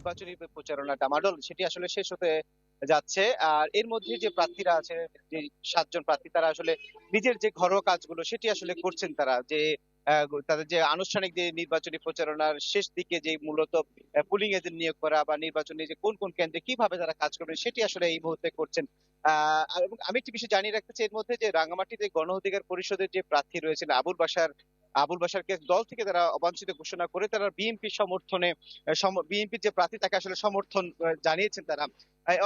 নির্বাচনী প্রচারণা ডামাডোল সেটি আসলে শেষ হতে যাচ্ছে। আর এর মধ্যে যে প্রার্থীরা আছে, যে ৭ জন প্রার্থী তারা আসলে নিজের যে ঘরোয়া কাজগুলো সেটি আসলে করছেন তারা। যে তাদের যে আনুষ্ঠানিক যে নির্বাচনী প্রচারণার শেষ দিকে যে মূলত পুলিং এজেন্ট নিয়োগ করা বা নির্বাচনী যে কোন কেন্দ্রে কিভাবে তারা কাজ করবেন সেটি আসলে এই মুহূর্তে করছেন। এবং আমি একটি বিষয় জানিয়ে রাখতে চাই এর মধ্যে যে রাঙ্গামাটিতে গণ অধিকার পরিষদের যে প্রার্থী রয়েছেন আবুল বাশারকে দল থেকে তারা অবাঞ্ছিত ঘোষণা করে তারা বিএনপির সমর্থনে বিএনপির যে প্রার্থী তাকে আসলে সমর্থন জানিয়েছেন তারা।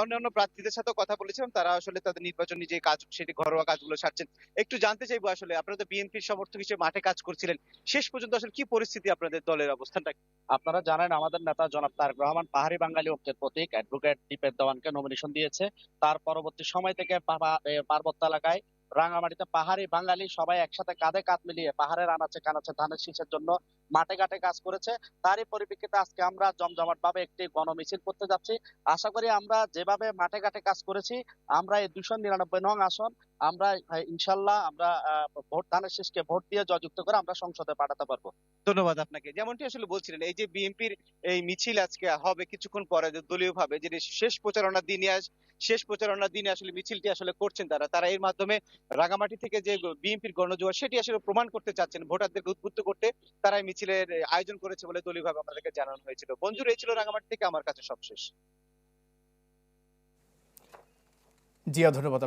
অন্যান্য প্রার্থীদের সাথেও কথা বলেছিলাম। তারা আসলে তাদের নির্বাচনী যে কাজ সেটি ঘরোয়া কাজগুলো সারছেন। একটু জানতে চাইবো আসলে আপনারা তো বিএনপির সমর্থক হিসেবে মাঠে কাজ করছিলেন। শেষ পর্যন্ত আসলে কি পরিস্থিতি আপনাদের দলের অবস্থানটা কি? আপনারা জানেন আমাদের নেতা জনাব তারেক রহমান পাহাড়ি বাঙালি ঐক্যের প্রতীক অ্যাডভোকেট দীপের দেওয়ানকে নমিনেশন দিয়েছে। তার পরবর্তী সময় থেকে পার্বত্য এলাকায় রাঙামাটিতে পাহাড়ি বাঙালি সবাই একসাথে কাঁধে কাঁধ মিলিয়ে পাহাড়ের আনাচে কানাচে ধানের শীষের জন্য মাঠে ঘাটে কাজ করেছে। তারই পরিপ্রেক্ষিতে আজকে আমরা জমজমাট ভাবে একটি গণমিছিল করতে যাচ্ছি। আশা করি আমরা যেভাবে মাঠে ঘাটে কাজ করেছি, আমরা এই 299 নং আসন আমরা ইনশাল্লাহ আমরা ভোট ধানের শীষকে ভোট দিয়ে জয়যুক্ত করে আমরা সংসদে পাঠাতে পারবো। ধন্যবাদ আপনাকে। যেমনটি আসলে বলছিলেন এই যে বিএনপির এই মিছিল আজকে হবে কিছুক্ষণ পরে যে দলীয়ভাবে যে শেষ প্রচারণার দিনে আসলে মিছিলটি আসলে করছেন তারা। তারা এর মাধ্যমে রাঙামাটি থেকে যে বিএনপির গণজোয়ার সেটি আসলে প্রমাণ করতে চাচ্ছেন। ভোটারদেরকে উদ্বুদ্ধ করতে তারা এই মিছিলের আয়োজন করেছে বলে দলীয়ভাবে আমাদেরকে জানানো হয়েছিল। মঞ্জুর এই ছিল রাঙামাটি থেকে আমার কাছে সবশেষ। জিয়া, ধন্যবাদ।